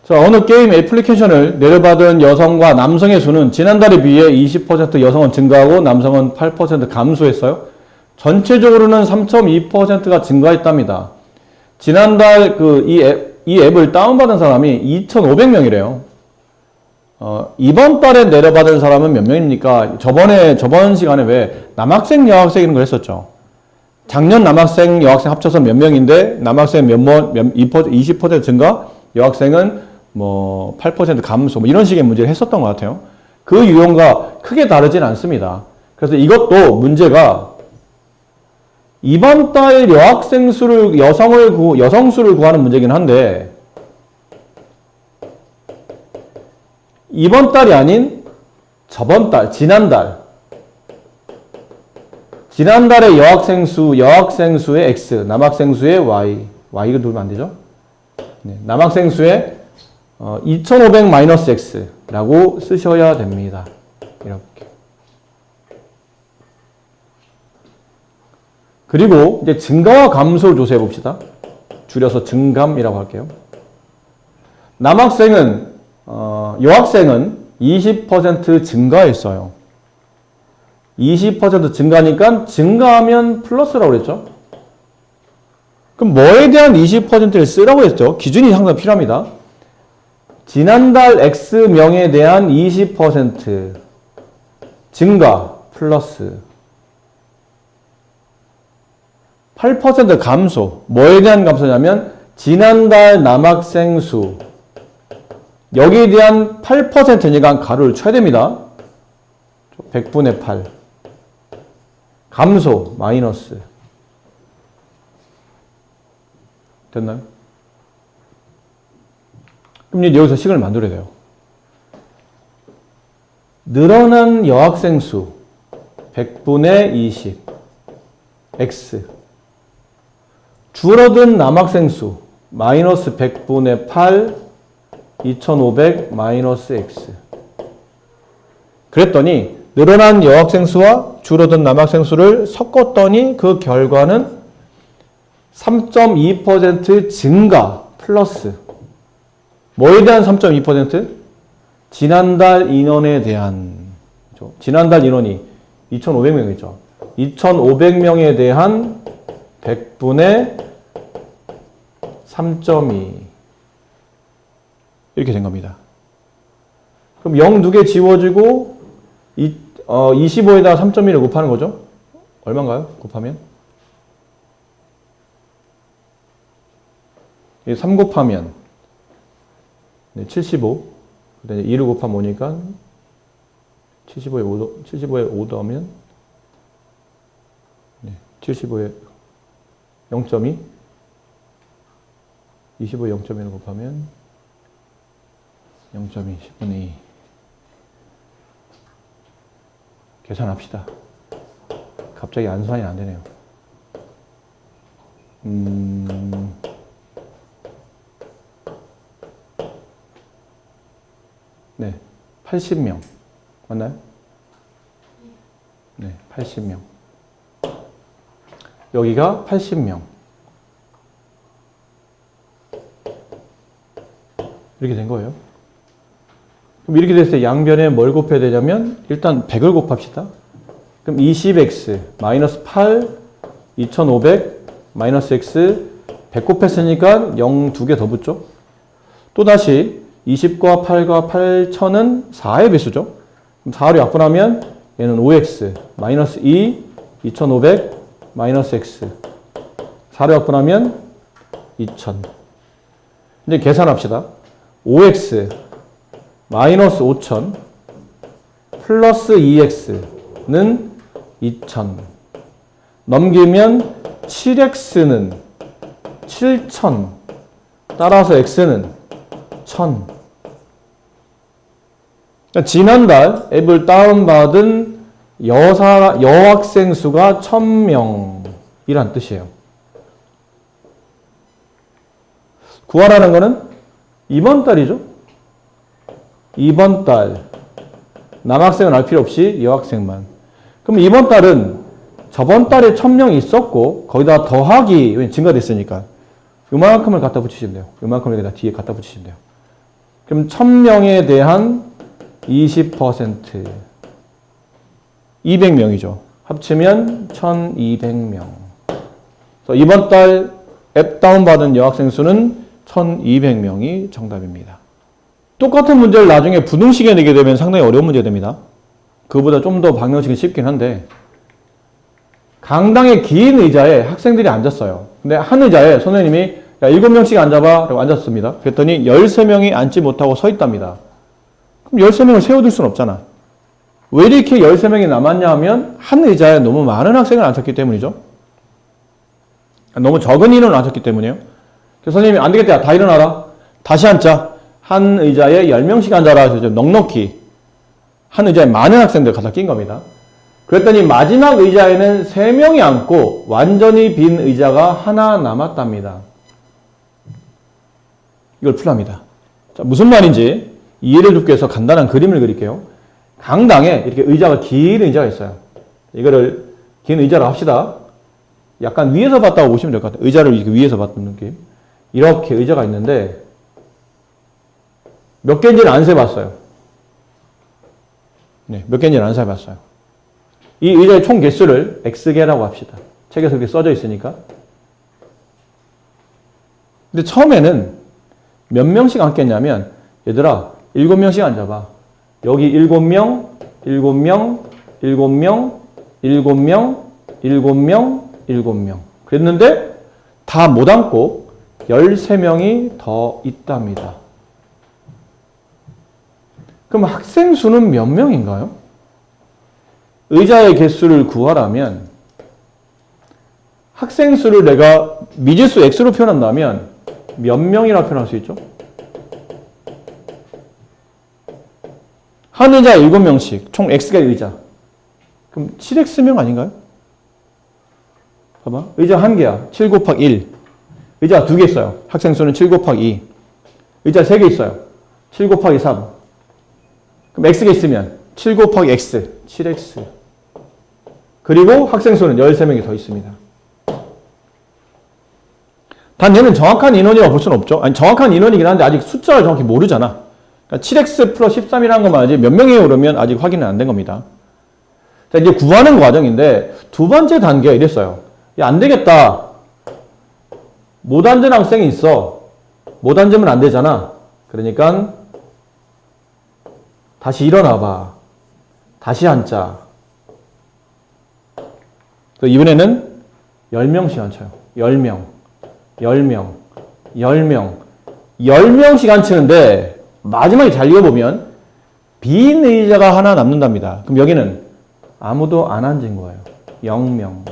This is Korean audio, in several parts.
자, 어느 게임 애플리케이션을 내려받은 여성과 남성의 수는 지난달에 비해 20% 여성은 증가하고 남성은 8% 감소했어요. 전체적으로는 3.2%가 증가했답니다. 지난달 이 앱을 다운받은 사람이 2,500명이래요. 이번 달에 내려받은 사람은 몇 명입니까? 저번 시간에 왜 남학생, 여학생 이런 걸 했었죠. 작년 남학생, 여학생 합쳐서 몇 명인데 남학생 20% 증가, 여학생은 뭐 8% 감소 뭐 이런 식의 문제를 했었던 것 같아요. 그 유형과 크게 다르진 않습니다. 그래서 이것도 문제가 이번 달 여학생 수를 여성 수를 구하는 문제긴 한데 이번 달이 아닌 저번 달, 지난달의 여학생 수의 X, 남학생 수의 Y, Y가 누르면 안 되죠? 네, 남학생 수의 2500-X라고 쓰셔야 됩니다. 이렇게. 그리고 이제 증가와 감소를 조사해 봅시다. 줄여서 증감이라고 할게요. 여학생은 20% 증가했어요. 20% 증가니까 증가하면 플러스라고 그랬죠. 그럼 뭐에 대한 20%를 쓰라고 했죠? 기준이 항상 필요합니다. 지난달 X명에 대한 20% 증가 플러스 8% 감소. 뭐에 대한 감소냐면 지난달 남학생 수 여기에 대한 8%니까 가로를 쳐야 됩니다. 100분의 8 감소 마이너스 됐나요? 그럼 이제 여기서 식을 만들어야 돼요. 늘어난 여학생 수 100분의 20 x 줄어든 남학생 수 마이너스 100분의 8 2500 마이너스 x 그랬더니 늘어난 여학생 수와 줄어든 남학생 수를 섞었더니 그 결과는 3.2% 증가 플러스 뭐에 대한 3.2%? 지난달 인원에 대한 지난달 인원이 2,500명이죠. 2,500명에 대한 100분의 3.2 이렇게 된 겁니다. 그럼 0 2개 지워지고 25에다가 3.1을 곱하는 거죠. 얼마인가요? 곱하면? 3 곱하면 75 그다음에 2를 곱하면 오니까 75에 5 더하면 75에 0.2 25에 0.1을 곱하면 0.2 10분의 2 계산합시다. 갑자기 안수환이 안 되네요. 네, 80명. 맞나요? 네, 80명. 여기가 80명. 이렇게 된 거예요. 그럼 이렇게 됐을 때 양변에 뭘 곱해야 되냐면 일단 100을 곱합시다. 그럼 20x 마이너스 8 2500 마이너스 x 100 곱했으니까 0 2개 더 붙죠. 또다시 20과 8과 8000은 4의 배수죠. 그럼 4로 약분하면 얘는 5x 마이너스 2 2500 마이너스 x 4로 약분하면 2000 이제 계산합시다. 5x 마이너스 5000 플러스 2x는 2000 넘기면 7x는 7000 따라서 x는 1000 그러니까 지난달 앱을 다운받은 여학생 수가 1000명이란 뜻이에요. 구하라는 거는 이번 달이죠. 이번 달 남학생은 알 필요 없이 여학생만. 그럼 이번 달은 저번 달에 1000명이 있었고 거기다 더하기 증가됐으니까 요만큼을 갖다 붙이시면 돼요. 요만큼을 여기다 뒤에 갖다 붙이시면 돼요. 그럼 1000명에 대한 20%. 200명이죠. 합치면 1200명. 이번 달 앱 다운받은 여학생 수는 1200명이 정답입니다. 똑같은 문제를 나중에 부등식에 내게 되면 상당히 어려운 문제 됩니다. 그보다 좀 더 방정식이 쉽긴 한데, 강당의 긴 의자에 학생들이 앉았어요. 근데 한 의자에 선생님이 야, 7명씩 앉아봐 라고 앉았습니다. 그랬더니 13명이 앉지 못하고 서 있답니다. 그럼 13명을 세워둘 수는 없잖아. 왜 이렇게 13명이 남았냐 하면 한 의자에 너무 많은 학생을 앉혔기 때문이죠. 너무 적은 인원을 앉혔기 때문이에요. 그래서 선생님이 안 되겠다. 다 일어나라. 다시 앉자. 한 의자에 10명씩 앉아라. 해서 넉넉히 한 의자에 많은 학생들 갖다 낀 겁니다. 그랬더니 마지막 의자에는 3명이 앉고 완전히 빈 의자가 하나 남았답니다. 이걸 풀합니다. 자, 무슨 말인지 이해를 돕기 위해서 간단한 그림을 그릴게요. 강당에 이렇게 의자가 긴 의자가 있어요. 이거를 긴 의자로 합시다. 약간 위에서 봤다고 보시면 될 것 같아요. 의자를 이렇게 위에서 봤던 느낌. 이렇게 의자가 있는데 몇 개인지는 안 세봤어요. 네, 몇 개인지는 안 세봤어요. 이 의자의 총 개수를 X개라고 합시다. 책에서 그렇게 써져 있으니까. 근데 처음에는 몇 명씩 앉겠냐면 얘들아 7명씩 앉아봐. 여기 7명, 7명, 7명, 7명, 7명, 7명. 그랬는데 다 못 앉고 13명이 더 있답니다. 그럼 학생 수는 몇 명인가요? 의자의 개수를 구하라면 학생 수를 내가 미지수 X로 표현한다면 몇 명이라고 표현할 수 있죠? 한 의자에 7명씩, 총 X개의 의자. 그럼 7X명 아닌가요? 봐봐. 의자 한 개야. 7 곱하기 1. 의자가 2개 있어요. 학생 수는 7 곱하기 2. 의자 3개 있어요. 7 곱하기 3. 그럼 X가 있으면 7 곱하기 X, 7X. 그리고 학생 수는 13명이 더 있습니다. 단 얘는 정확한 인원이라고 볼 수는 없죠. 아니 정확한 인원이긴 한데 아직 숫자를 정확히 모르잖아. 그러니까 7X 플러스 13이라는 것만 알지 몇 명이 오르면 아직 확인은 안 된 겁니다. 자, 이제 구하는 과정인데 두 번째 단계가 이랬어요. 야, 안 되겠다. 못 앉은 학생이 있어. 못 앉으면 안 되잖아. 그러니까 다시 일어나봐. 다시 앉자. 이번에는 10명씩 앉혀요. 10명, 10명, 10명. 10명씩 앉히는데 마지막에 잘 읽어보면 빈 의자가 하나 남는답니다. 그럼 여기는 아무도 안 앉은 거예요. 0명.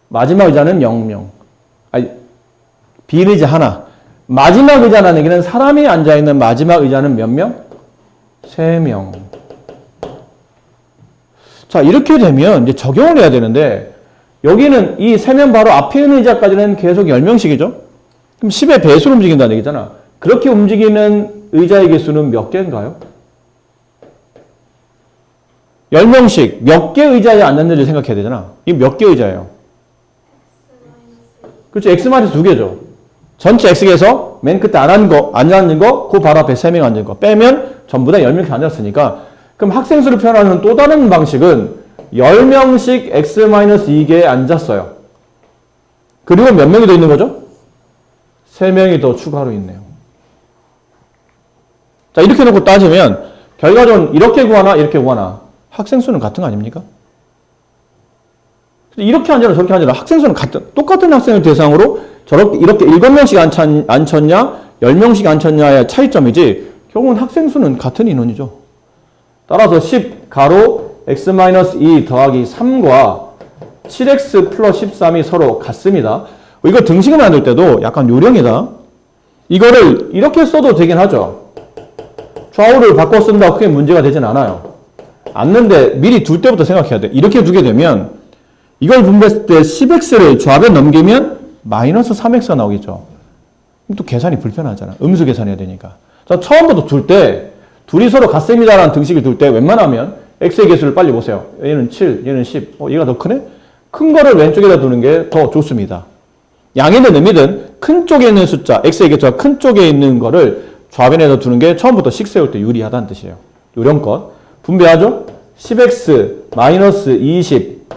마지막 의자는 0명. 아니, 빈 의자 하나. 마지막 의자라는 얘기는 사람이 앉아있는 마지막 의자는 몇 명? 3명. 자, 이렇게 되면 이제 적용을 해야 되는데, 여기는 이 3명 바로 앞에 있는 의자까지는 계속 10명씩이죠? 그럼 10의 배수로 움직인다는 얘기잖아. 그렇게 움직이는 의자의 개수는 몇 개인가요? 10명씩 몇 개 의자에 앉았는지 생각해야 되잖아. 이게 몇 개 의자예요? 그렇죠. X마이너스 2개죠. 전체 X에서 맨 끝에 안 앉은 거, 그 바로 앞에 3명 앉은 거 빼면 전부 다 10명씩 앉았으니까 그럼 학생 수를 표현하는 또 다른 방식은 10명씩 X-2개에 앉았어요. 그리고 몇 명이 더 있는 거죠? 3명이 더 추가로 있네요. 자, 이렇게 놓고 따지면 결과적으로 이렇게 구하나 이렇게 구하나 학생 수는 같은 거 아닙니까? 이렇게 앉아라 저렇게 앉아라 학생 수는 똑같은 학생을 대상으로 저렇게 이렇게 7명씩 앉혔냐 10명씩 앉혔냐의 차이점이지 결국은 학생 수는 같은 인원이죠. 따라서 10 가로 x-2 더하기 3과 7x 플러스 13이 서로 같습니다. 이거 등식을 만들 때도 약간 요령이다. 이거를 이렇게 써도 되긴 하죠. 좌우를 바꿔 쓴다고 크게 문제가 되진 않아요. 앉는데 미리 둘 때부터 생각해야 돼. 이렇게 두게 되면 이걸 분배했을 때 10x를 좌변 넘기면 마이너스 3x가 나오겠죠. 그럼 또 계산이 불편하잖아. 음수 계산해야 되니까. 자, 처음부터 둘 때 둘이 서로 같습니다라는 등식을 둘 때 웬만하면 x의 개수를 빨리 보세요. 얘는 7, 얘는 10. 얘가 더 크네? 큰 거를 왼쪽에다 두는 게 더 좋습니다. 양이든 음이든 큰 쪽에 있는 숫자, x의 개수가 큰 쪽에 있는 거를 좌변에서 두는 게 처음부터 식 세울 때 유리하다는 뜻이에요. 요령껏. 분배하죠? 10x 마이너스 20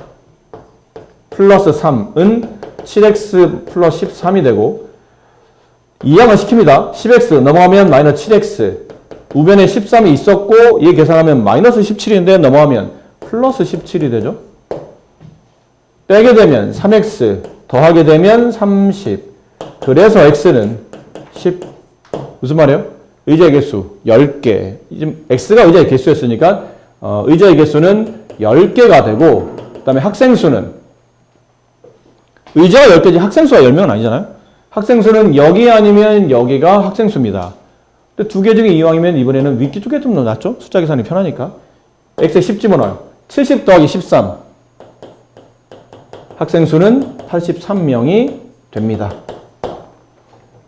플러스 3은 7x 플러스 13이 되고 이항을 시킵니다. 10x 넘어가면 마이너스 7x 우변에 13이 있었고 얘 계산하면 마이너스 17인데 넘어가면 플러스 17이 되죠. 빼게 되면 3x 더하게 되면 30 그래서 x는 10 무슨 말이에요? 의자의 개수 10개 지금 x가 의자의 개수였으니까 의자의 개수는 10개가 되고 그 다음에 학생수는 의자가 10개지 학생수가 10명은 아니잖아요. 학생수는 여기 아니면 여기가 학생수입니다. 근데 두 개 중에 이왕이면 이번에는 윗기 쪽에 좀 더 낫죠? 숫자 계산이 편하니까. x에 10 집어넣어요. 70 더하기 13. 학생수는 83명이 됩니다.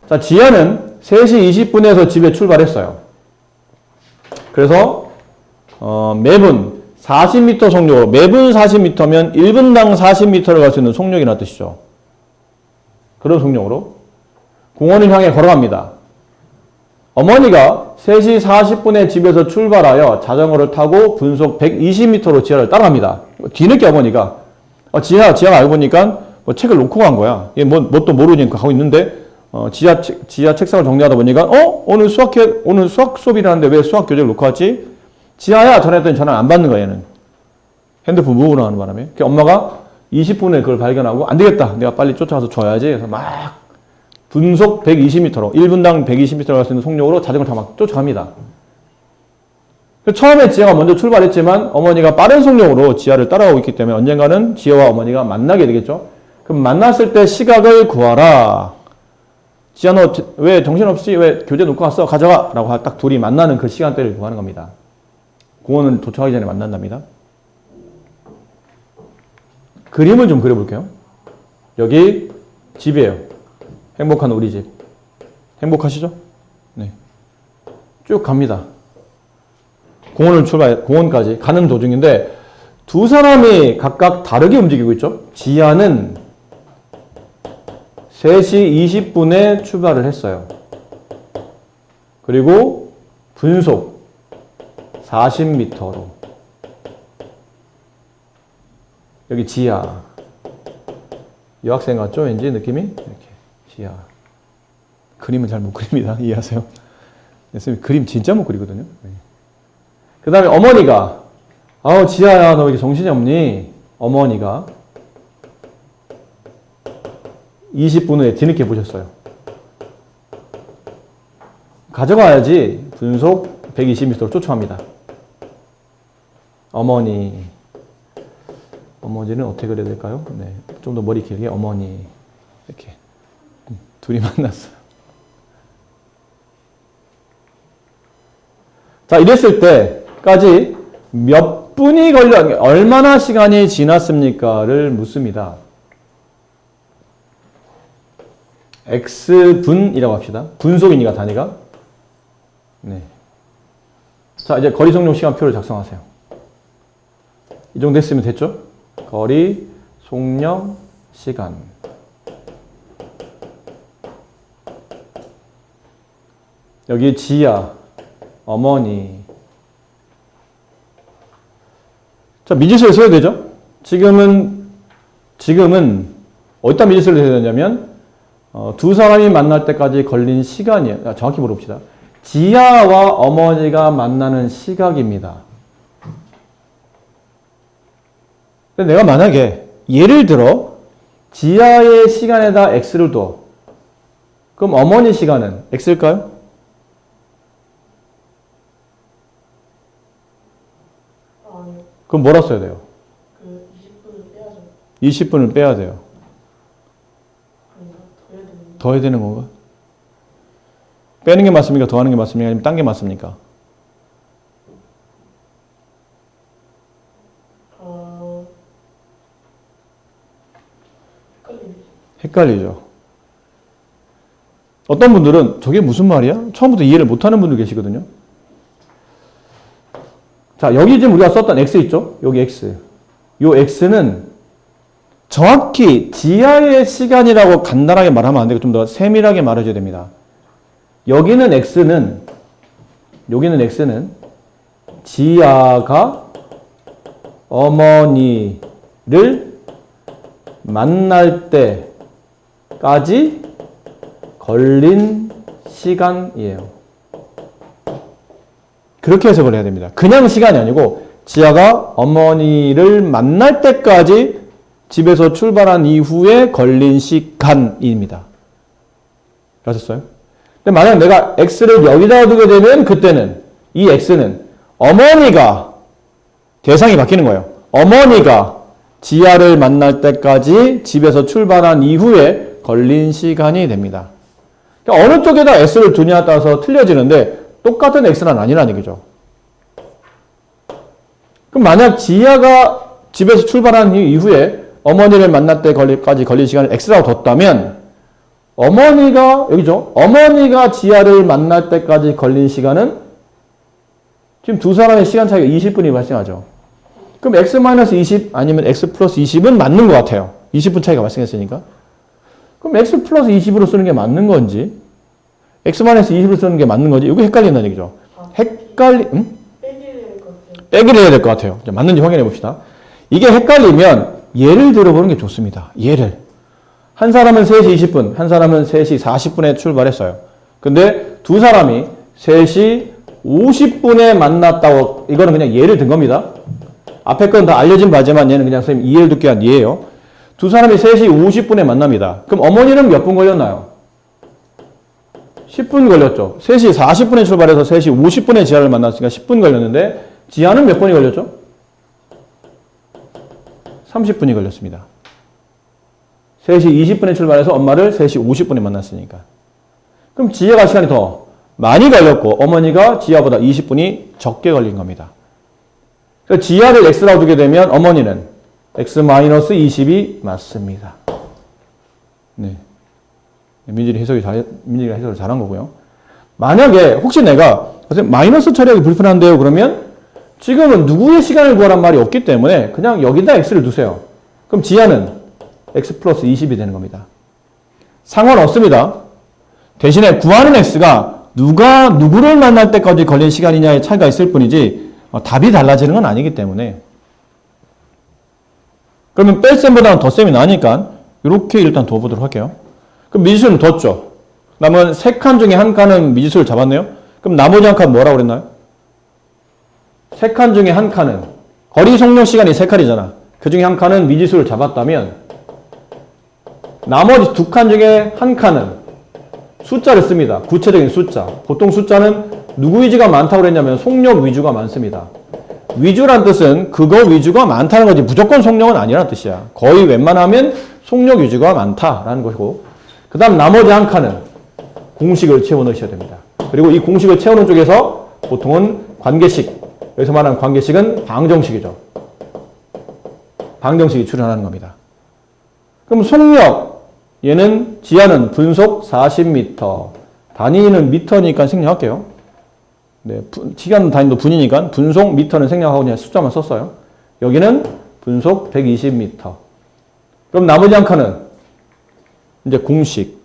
자, 지하는 3시 20분에서 집에 출발했어요. 그래서 매분 40m 속력으로 매분 40m면 1분당 40m를 갈 수 있는 속력이라는 뜻이죠. 그런 속력으로 공원을 향해 걸어갑니다. 어머니가 3시 40분에 집에서 출발하여 자전거를 타고 분속 120m로 지하를 따라갑니다. 뒤늦게 어머니가 지하가 알고 보니까 책을 놓고 간 거야. 얘 뭣도 모르니까 가고 있는데 지하 책상을 정리하다 보니까 오늘 수학 수업이라는데 왜 수학 교재를 놓고 왔지? 지하야 전화했더니 전화를 안 받는 거야 얘는. 핸드폰 무음으로 하는 바람에. 엄마가 20분에 그걸 발견하고 안 되겠다. 내가 빨리 쫓아가서 줘야지. 그래서 막 분속 120m로 1분당 120m로 갈 수 있는 속력으로 자전거를 타고 막 쫓아갑니다. 처음에 지하가 먼저 출발했지만 어머니가 빠른 속력으로 지하를 따라가고 있기 때문에 언젠가는 지하와 어머니가 만나게 되겠죠. 그럼 만났을 때 시각을 구하라. 지하 너 왜 정신없이 왜 교재 놓고 왔어? 가져가! 라고 딱 둘이 만나는 그 시간대를 구하는 겁니다. 공원은 도착하기 전에 만난답니다. 그림을 좀 그려볼게요. 여기 집이에요. 행복한 우리 집. 행복하시죠? 네. 쭉 갑니다. 공원까지 가는 도중인데 두 사람이 각각 다르게 움직이고 있죠. 지하는 3시 20분에 출발을 했어요. 그리고 분속 40m로 여기 지하 여학생 같죠? 왠지 느낌이? 이렇게 지하 그림은 잘 못 그립니다. 이해하세요? 선생님 그림 진짜 못 그리거든요. 네. 그 다음에 어머니가 지하야 너 왜 이렇게 정신이 없니? 어머니가 20분 후에 뒤늦게 보셨어요. 가져가야지. 분속 120m로 쫓아갑니다. 어머니는 어떻게 그려야 될까요? 네, 좀 더 머리 길게 어머니 이렇게 둘이 만났어요. 자, 이랬을 때까지 몇 분이 얼마나 시간이 지났습니까를 묻습니다. x분이라고 합시다. 분속이니까 단위가. 네. 자, 이제 거리 속력 시간표를 작성하세요. 이 정도 했으면 됐죠? 거리 속력 시간. 여기 지하, 어머니. 자, 미지수를 써야 되죠? 지금은 어디다 미지수를 써야 되냐면 두 사람이 만날 때까지 걸린 시간이에요. 정확히 물어봅시다. 지하와 어머니가 만나는 시각입니다. 근데 내가 만약에 예를 들어 지하의 시간에다 x를 둬. 그럼 어머니 시간은 x일까요? 아니요. 그럼 뭐라 써야 돼요? 그 20분을 빼야죠. 20분을 빼야 돼요. 아닌가? 더 해야 되는 건가? 빼는 게 맞습니까? 더하는 게 맞습니까? 아니면 딴 게 맞습니까? 헷갈리죠. 어떤 분들은 저게 무슨 말이야? 처음부터 이해를 못하는 분들 계시거든요. 자, 여기 지금 우리가 썼던 x 있죠? 여기 x. 요 x는 정확히 지하의 시간이라고 간단하게 말하면 안 되고 좀 더 세밀하게 말해줘야 됩니다. 여기는 x는 지아가 어머니를 만날 때까지 걸린 시간이에요. 그렇게 해석을 해야 됩니다. 그냥 시간이 아니고 지아가 어머니를 만날 때까지 집에서 출발한 이후에 걸린 시간입니다. 아셨어요? 근데 만약 내가 x를 여기다가 두게 되면 그때는 이 x는 어머니가 대상이 바뀌는 거예요. 어머니가 지아를 만날 때까지 집에서 출발한 이후에 걸린 시간이 됩니다. 그러니까 어느 쪽에다 x를 두냐에 따라서 틀려지는데 똑같은 x는 아니라는 얘기죠. 그럼 만약 지아가 집에서 출발한 이후에 어머니를 만날 때까지 걸린 시간을 x라고 뒀다면 어머니가 여기죠. 어머니가 지아를 만날 때까지 걸린 시간은 지금 두 사람의 시간 차이가 20분이 발생하죠. 그럼 x-20 아니면 x 플러스 20은 맞는 것 같아요. 20분 차이가 발생했으니까. 그럼 x 플러스 20으로 쓰는 게 맞는 건지 x-20으로 쓰는 게 맞는 건지 이거 헷갈린다는 얘기죠. 빼기를 해야 될 것 같아요. 맞는지 확인해 봅시다. 이게 헷갈리면 예를 들어보는 게 좋습니다. 예를. 한 사람은 3시 20분, 한 사람은 3시 40분에 출발했어요. 근데 두 사람이 3시 50분에 만났다고, 이거는 그냥 예를 든 겁니다. 앞에 건 다 알려진 바지만 얘는 그냥 선생님 이해를 듣기 위한 예예요. 두 사람이 3시 50분에 만납니다. 그럼 어머니는 몇 분 걸렸나요? 10분 걸렸죠. 3시 40분에 출발해서 3시 50분에 지아를 만났으니까 10분 걸렸는데 지아는 몇 분이 걸렸죠? 30분이 걸렸습니다. 3시 20분에 출발해서 엄마를 3시 50분에 만났으니까. 그럼 지아가 시간이 더 많이 걸렸고 어머니가 지아보다 20분이 적게 걸린 겁니다. 그래서 지아를 x라고 두게 되면 어머니는 x-20이 맞습니다. 네. 민지가 해석을 잘한 거고요. 만약에 혹시 내가 마이너스 처리하기 불편한데요 그러면 지금은 누구의 시간을 구하란 말이 없기 때문에 그냥 여기다 x를 두세요. 그럼 지하는 x 플러스 20이 되는 겁니다. 상관없습니다. 대신에 구하는 x가 누가 누구를 만날 때까지 걸린 시간이냐의 차이가 있을 뿐이지 답이 달라지는 건 아니기 때문에 그러면 뺄셈보다는 덧셈이 나니까 이렇게 일단 둬보도록 할게요. 그럼 미지수는 뒀죠. 남은 3칸 중에 한 칸은 미지수를 잡았네요. 그럼 나머지 한 칸 뭐라고 그랬나요? 3칸 중에 한 칸은 거리 속력 시간이 3칸이잖아. 그 중에 한 칸은 미지수를 잡았다면 나머지 2칸 중에 한 칸은 숫자를 씁니다. 구체적인 숫자. 보통 숫자는 누구 위주가 많다고 그랬냐면 속력 위주가 많습니다. 위주란 뜻은 그거 위주가 많다는 거지 무조건 속력은 아니라는 뜻이야. 거의 웬만하면 속력 위주가 많다라는 것이고 그 다음 나머지 한 칸은 공식을 채워넣으셔야 됩니다. 그리고 이 공식을 채우는 쪽에서 보통은 관계식, 여기서 말하는 관계식은 방정식이죠. 방정식이 출현하는 겁니다. 그럼 속력, 얘는 지하는 분속 40m, 단위는 미터니까 생략할게요. 네, 시간 단위도 분이니까 분속 미터는 생략하고 그냥 숫자만 썼어요. 여기는 분속 120m. 그럼 나머지 한 칸은 이제 공식.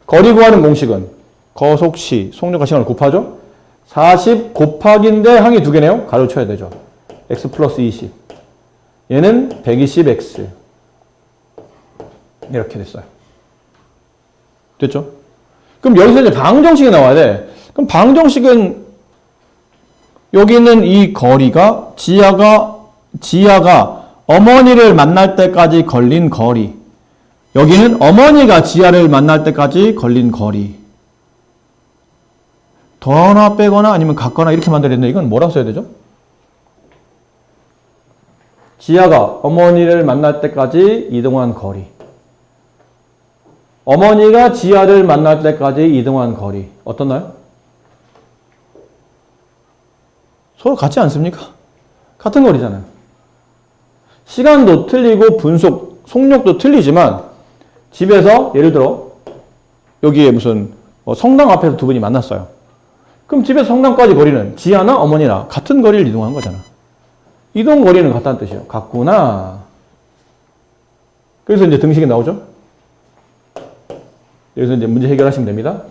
거리 구하는 공식은 거속시, 속력과 시간을 곱하죠. 40 곱하기인데 항이 두 개네요. 가로 쳐야 되죠. x 플러스 20. 얘는 120x. 이렇게 됐어요. 됐죠? 그럼 여기서 이제 방정식이 나와야 돼. 그럼 방정식은 여기 있는 이 거리가 지아가 어머니를 만날 때까지 걸린 거리. 여기는 어머니가 지아를 만날 때까지 걸린 거리. 더하거나 빼거나 아니면 같거나 이렇게 만들었는데 이건 뭐라고 써야 되죠? 지아가 어머니를 만날 때까지 이동한 거리. 어머니가 지아를 만날 때까지 이동한 거리. 어떻나요? 서로 같지 않습니까? 같은 거리잖아요. 시간도 틀리고 분속, 속력도 틀리지만 집에서 예를 들어 여기에 무슨 성당 앞에서 두 분이 만났어요. 그럼 집에서 성당까지 거리는 지아나 어머니나 같은 거리를 이동한 거잖아. 이동 거리는 같다는 뜻이에요. 같구나. 그래서 이제 등식이 나오죠. 여기서 이제 문제 해결하시면 됩니다.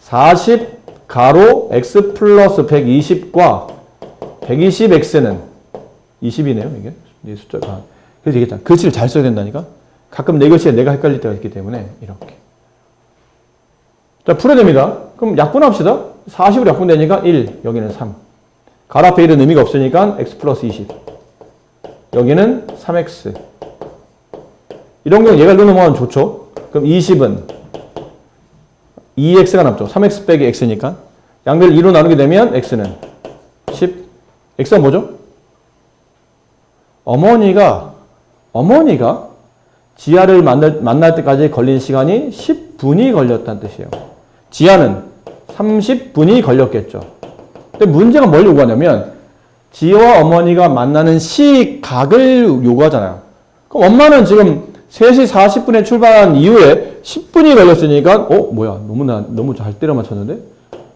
40 가로 x 플러스 120과 120x는 20이네요, 이게. 이 숫자가. 그래서 얘기했잖아. 글씨를 잘 써야 된다니까. 가끔 내 글씨에 내가 헷갈릴 때가 있기 때문에 이렇게. 자, 풀어야 됩니다. 그럼 약분합시다. 40으로 약분되니까 1, 여기는 3. 가로 앞에 1은 의미가 없으니까 x 플러스 20. 여기는 3x. 이런 경우 얘가 1로 넘어가면 좋죠. 그럼 20은 2x가 남죠. 3x 빼기 x니까. 양변을 2로 나누게 되면 x는 10. x가 뭐죠? 어머니가 지아를 만날 때까지 걸린 시간이 10분이 걸렸다는 뜻이에요. 지아는 30분이 걸렸겠죠. 근데 문제가 뭘 요구하냐면 지아와 어머니가 만나는 시각을 요구하잖아요. 그럼 엄마는 지금 3시 40분에 출발한 이후에 10분이 걸렸으니까 뭐야 너무 잘 때려 맞췄는데?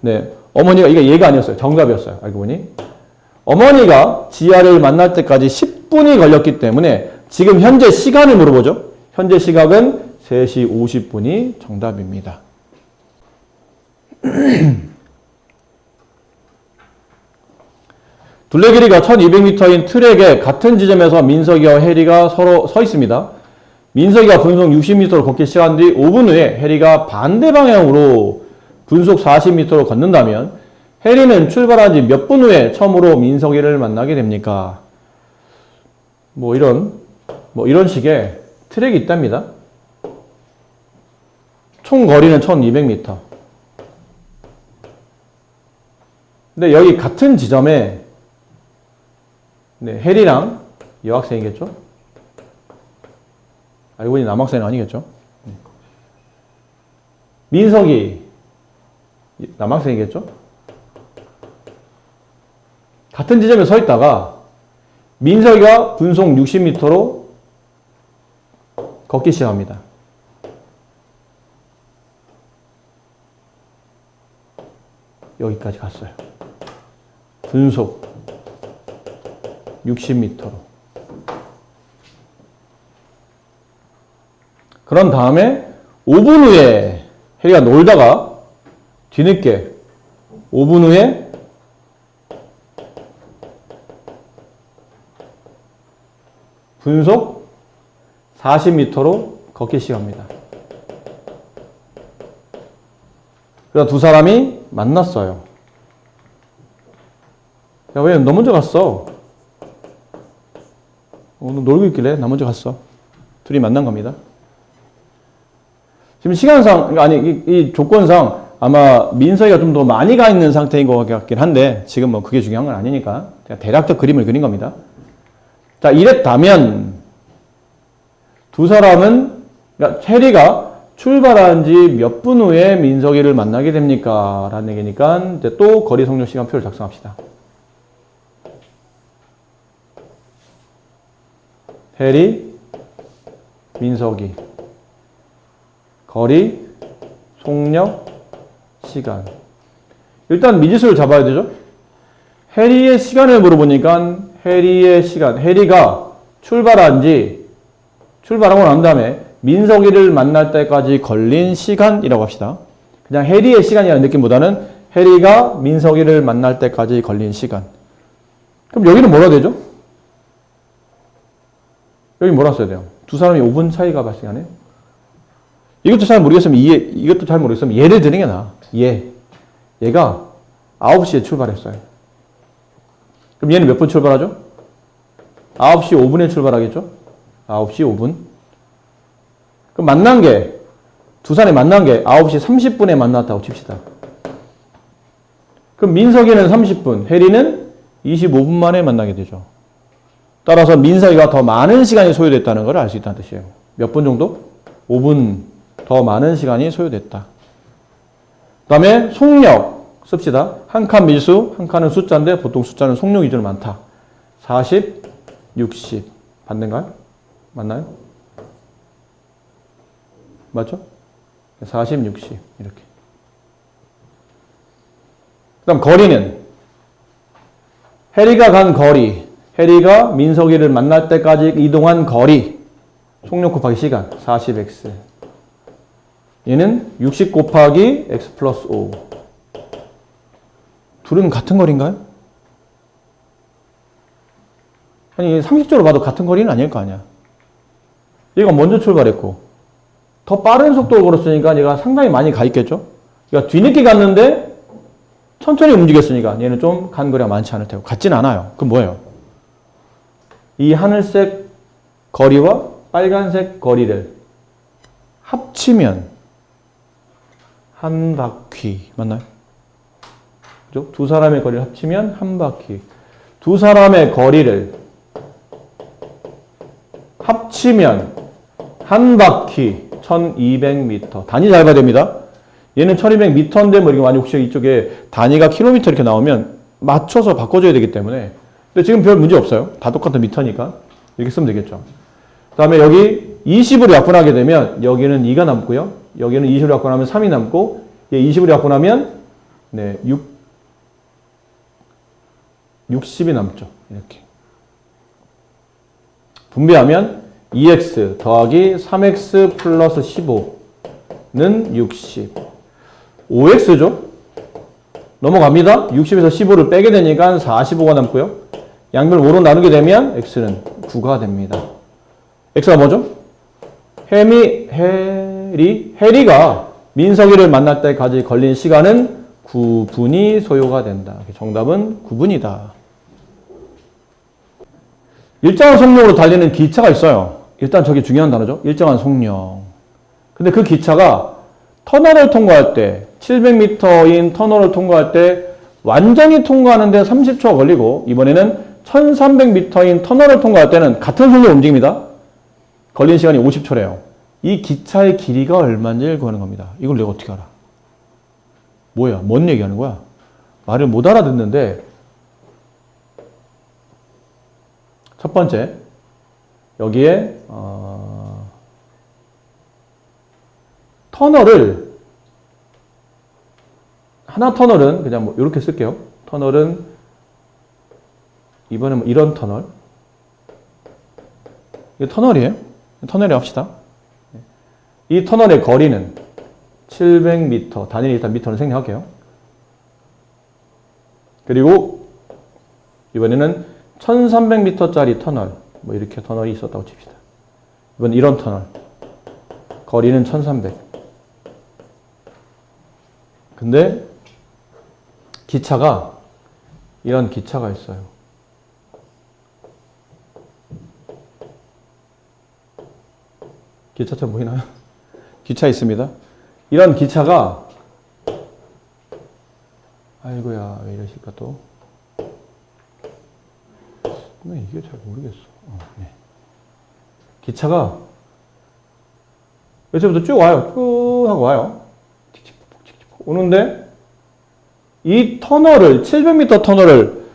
네, 어머니가 이게 얘가 아니었어요. 정답이었어요. 알고 보니 어머니가 지아를 만날 때까지 10분이 걸렸기 때문에 지금 현재 시간을 물어보죠. 현재 시각은 3시 50분이 정답입니다. 둘레 길이가 1200m인 트랙에 같은 지점에서 민석이와 해리가 서로 서 있습니다. 민석이가 분속 60m로 걷기 시작한 뒤 5분 후에 해리가 반대 방향으로 분속 40m로 걷는다면 해리는 출발한 지 몇 분 후에 처음으로 민석이를 만나게 됩니까? 뭐 이런 식의 트랙이 있답니다. 총 거리는 1200m. 근데 여기 같은 지점에 해리랑 여학생이겠죠? 알고 보니 남학생은 아니겠죠? 민석이 남학생이겠죠? 같은 지점에 서 있다가 민석이가 분속 60m로 걷기 시작합니다. 여기까지 갔어요. 분속 60m로. 그런 다음에 5분 후에 해리가 놀다가 뒤늦게 5분 후에 분속 40m로 걷기 시작합니다. 그래서 두 사람이 만났어요. 야, 왜 너 먼저 갔어? 오늘 놀고 있길래 나 먼저 갔어. 둘이 만난 겁니다. 지금 시간상, 아니, 이 조건상 아마 민석이가 좀 더 많이 가 있는 상태인 것 같긴 한데 지금 뭐 그게 중요한 건 아니니까 그냥 대략적 그림을 그린 겁니다. 자, 이랬다면 두 사람은, 그러니까 해리가 출발한 지 몇 분 후에 민석이를 만나게 됩니까? 라는 얘기니까 이제 또 거리 성립 시간표를 작성합시다. 해리, 민석이, 거리, 속력, 시간. 일단 미지수를 잡아야 되죠. 해리의 시간을 물어보니까 해리의 시간, 해리가 출발하고 난 다음에 민석이를 만날 때까지 걸린 시간이라고 합시다. 그냥 해리의 시간이라는 느낌보다는 해리가 민석이를 만날 때까지 걸린 시간. 그럼 여기는 뭐라 되죠? 여기 뭐라 써야 돼요? 두 사람이 5분 차이가 발생하네요. 이것도 잘 모르겠으면 예를 드는 게 나아. 얘가 9시에 출발했어요. 그럼 얘는 몇 분 출발하죠? 9시 5분에 출발하겠죠? 9시 5분. 그럼 두 사람이 만난 게 9시 30분에 만났다고 칩시다. 그럼 민석이는 30분, 해리는 25분 만에 만나게 되죠. 따라서 민석이가 더 많은 시간이 소요됐다는 걸 알 수 있다는 뜻이에요. 몇 분 정도? 5분 더 많은 시간이 소요됐다. 그 다음에 속력 씁시다. 한 칸 밀수, 한 칸은 숫자인데 보통 숫자는 속력 위주로 많다. 40, 60. 맞는가요? 맞나요? 맞죠? 40, 60 이렇게. 그 다음 거리는 해리가 간 거리, 해리가 민석이를 만날 때까지 이동한 거리. 속력 곱하기 시간 40x. 얘는 60 곱하기 x 플러스 5. 둘은 같은 거리인가요? 아니 상식적으로 봐도 같은 거리는 아닐 거 아니야. 얘가 먼저 출발했고 더 빠른 속도로 걸었으니까 얘가 상당히 많이 가 있겠죠? 그러니까 뒤늦게 갔는데 천천히 움직였으니까 얘는 좀 간 거리가 많지 않을 테고 같진 않아요. 그럼 뭐예요? 이 하늘색 거리와 빨간색 거리를 합치면 한 바퀴 맞나요? 그죠? 두 사람의 거리를 합치면 한 바퀴. 두 사람의 거리를 합치면 한 바퀴 1200m. 단위 잘 봐야 됩니다. 얘는 1200m인데 뭐 이렇게 만약 혹시 이쪽에 단위가 킬로미터 이렇게 나오면 맞춰서 바꿔줘야 되기 때문에. 근데 지금 별 문제 없어요. 다 똑같은 미터니까. 이렇게 쓰면 되겠죠. 그 다음에 여기 20으로 약분하게 되면 여기는 2가 남고요. 여기는 20으로 약분하면 3이 남고 얘 20으로 약분하면 네, 60이 남죠. 이렇게. 분배하면 2x 더하기 3x 플러스 15는 60. 5x죠. 넘어갑니다. 60에서 15를 빼게 되니까 45가 남고요. 양변을 5로 나누게 되면 x는 9가 됩니다. x가 뭐죠? 해리가 민석이를 만날 때까지 걸린 시간은 9분이 소요가 된다. 정답은 9분이다. 일정한 속력으로 달리는 기차가 있어요. 일단 저게 중요한 단어죠. 일정한 속력. 근데 그 기차가 터널을 통과할 때 700m인 터널을 통과할 때 완전히 통과하는데 30초가 걸리고 이번에는 1300m인 터널을 통과할 때는 같은 속도로 움직입니다. 걸린 시간이 50초래요. 이 기차의 길이가 얼마인지 구하는 겁니다. 이걸 내가 어떻게 알아? 뭐야? 뭔 얘기하는 거야? 말을 못 알아듣는데 첫 번째 여기에 터널을 하나 터널은 그냥 뭐 이렇게 쓸게요. 터널은 이번에 뭐 이런 터널 이게 터널이에요. 터널에 합시다. 이 터널의 거리는 700m 단위를 일단 미터로 생략할게요. 그리고 이번에는 1300m짜리 터널 뭐 이렇게 터널이 있었다고 칩시다. 이번 이런 터널 거리는 1300. 근데 기차가 이런 기차가 있어요. 기차처럼 보이나요? 기차 있습니다. 이런 기차가 아이고야 왜 이러실까 또. 이게 잘 모르겠어. 네. 기차가 여기서부터 쭉 와요. 쭉 하고 와요. 오는데 이 터널을 700m 터널을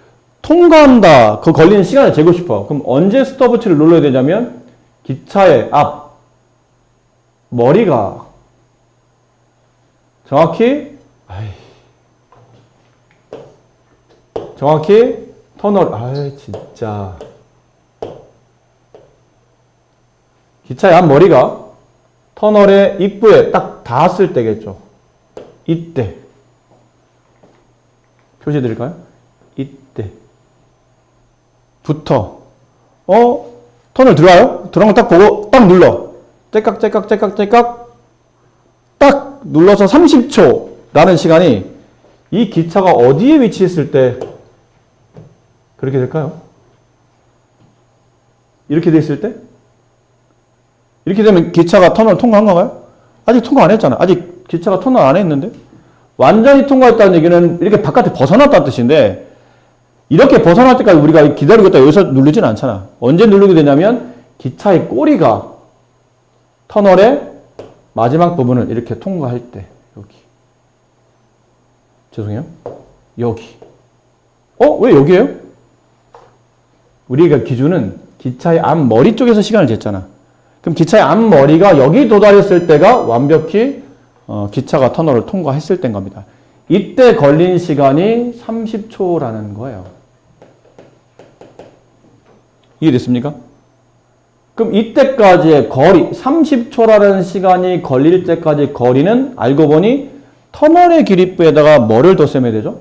통과한다. 그 걸리는 시간을 재고 싶어. 그럼 언제 스톱워치를 눌러야 되냐면 기차의 앞 머리가 정확히 터널 진짜 기차의 앞 머리가 터널의 입구에 딱 닿았을 때겠죠. 이때 표시 드릴까요? 이때부터 터널 들어와요? 들어간 거 딱 보고 딱 눌러. 째깍 딱 눌러서 30초라는 시간이 이 기차가 어디에 위치했을 때 그렇게 될까요? 이렇게 됐을 때? 이렇게 되면 기차가 터널 통과한 건가요? 아직 통과 안 했잖아. 아직 기차가 터널 안 했는데? 완전히 통과했다는 얘기는 이렇게 바깥에 벗어났다는 뜻인데 이렇게 벗어날 때까지 우리가 기다리고 있다 여기서 누르진 않잖아. 언제 누르게 되냐면 기차의 꼬리가 터널의 마지막 부분을 이렇게 통과할 때 여기 죄송해요. 여기 왜 여기에요? 우리가 기준은 기차의 앞머리 쪽에서 시간을 쟀잖아. 그럼 기차의 앞머리가 여기 도달했을 때가 완벽히 기차가 터널을 통과했을 때인 겁니다. 이때 걸린 시간이 30초라는 거예요. 이해됐습니까? 그럼 이때까지의 거리, 30초라는 시간이 걸릴 때까지 거리는 알고 보니 터널의 길이부에다가 뭐를 덧셈해야 되죠?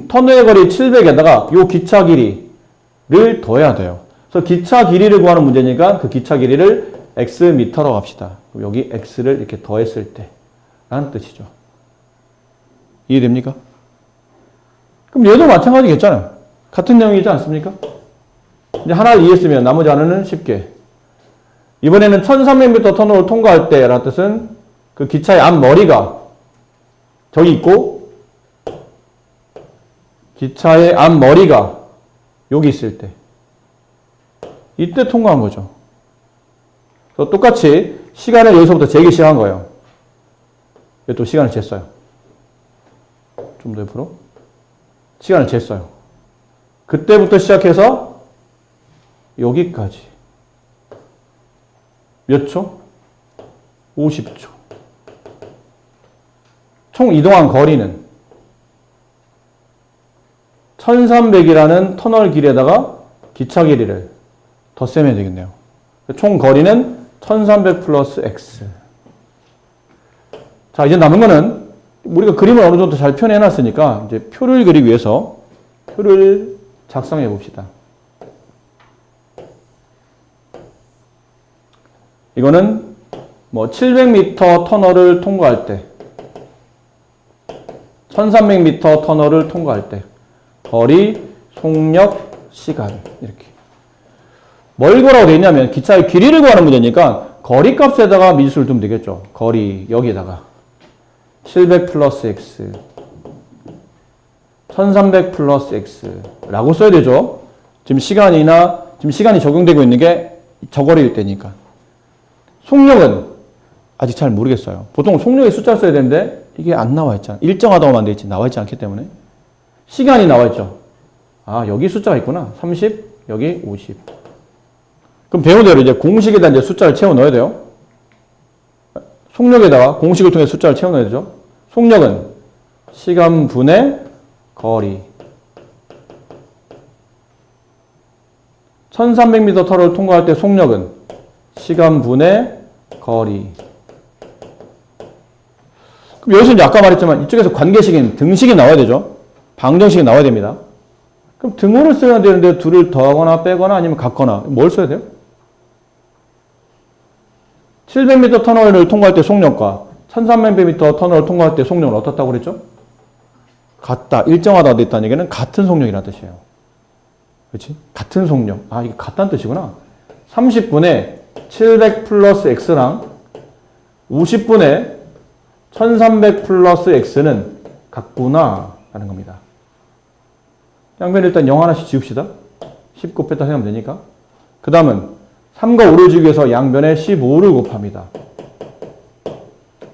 터널의 거리 700에다가 요 기차 길이를 더해야 돼요. 그래서 기차 길이를 구하는 문제니까 그 기차 길이를 x미터라고 합시다. 여기 x를 이렇게 더했을 때 라는 뜻이죠. 이해됩니까? 그럼 얘도 마찬가지겠잖아요. 같은 내용이지 않습니까? 이제 하나를 이해했으면 나머지 하나는 쉽게. 이번에는 1300m 터널을 통과할 때 라는 뜻은 그 기차의 앞머리가 저기 있고 기차의 앞머리가 여기 있을 때 이때 통과한 거죠. 그래서 똑같이 시간을 여기서부터 재기 시작한 거예요. 여기 또 시간을 쟀어요. 좀 더 옆으로. 시간을 쟀어요. 그때부터 시작해서 여기까지. 몇 초? 50초. 총 이동한 거리는 1300이라는 터널 길에다가 기차 길이를 덧셈해야 되겠네요. 총 거리는 1300 플러스 x. 자, 이제 남은 거는 우리가 그림을 어느 정도 잘 표현해놨으니까 이제 표를 그리기 위해서 표를 작성해 봅시다. 이거는 뭐 700m 터널을 통과할 때 1300m 터널을 통과할 때 거리, 속력, 시간 이렇게 뭘 구하라고 되어 있냐면 기차의 길이를 구하는 문제니까 거리 값에다가 미지수를 두면 되겠죠. 거리 여기에다가 700 플러스 x 1300 플러스 x 라고 써야 되죠. 지금 시간이 적용되고 있는 게 저 거리일 때니까. 속력은 아직 잘 모르겠어요. 보통 속력에 숫자를 써야 되는데 이게 안 나와 있잖아. 일정하다고만 돼 있지 나와 있지 않기 때문에. 시간이 나와 있죠. 아, 여기 숫자가 있구나. 30, 여기 50. 그럼 배운 대로 이제 공식에다 이제 숫자를 채워 넣어야 돼요. 속력에다가 공식을 통해 숫자를 채워 넣어야 되죠. 속력은 시간 분의 거리. 1300m 터널을 통과할 때 속력은 시간 분의 거리. 그럼 여기서 이제 아까 말했지만 이쪽에서 관계식인 등식이 나와야 되죠. 방정식이 나와야 됩니다. 그럼 등호를 써야 되는데 둘을 더하거나 빼거나 아니면 같거나 뭘 써야 돼요? 700m 터널을 통과할 때 속력과 1300m 터널을 통과할 때 속력은 어떻다고 그랬죠? 같다, 일정하다 됐다는 얘기는 같은 속력이라는 뜻이에요. 그렇지? 같은 속력. 아, 이게 같다는 뜻이구나. 30분에 700 플러스 x랑 50분에 1300 플러스 x는 같구나 라는 겁니다. 양변 일단 0 하나씩 지웁시다. 19 뺐다 생각하면 되니까. 그 다음은 3과 5를 주기 위해서 양변에 15를 곱합니다.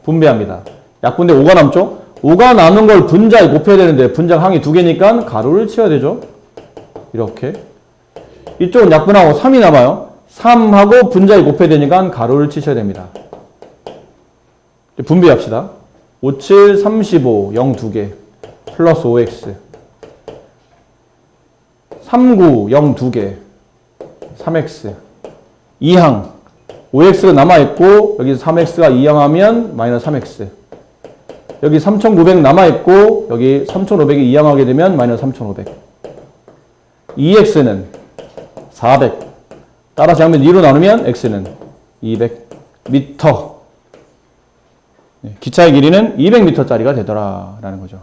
분배합니다. 약분대 5가 남죠? 5가 남은 걸 분자에 곱해야 되는데 분자가 항이 2개니까 가로를 치워야 되죠. 이렇게. 이쪽은 약분하고 3이 남아요. 3하고 분자에 곱해야 되니까 가로를 치셔야 됩니다. 분배합시다. 5, 7, 35, 0 2개 플러스 5x 3, 9, 0 2개 3x 2항 5x가 남아있고 여기 3x가 2항하면 마이너스 3x 여기 3900 남아있고 여기 3500이 2항하게 되면 마이너스 3500 2x는 400 따라서 양변 2로 나누면 x는 200 미터 기차의 길이는 200m짜리가 되더라 라는 거죠.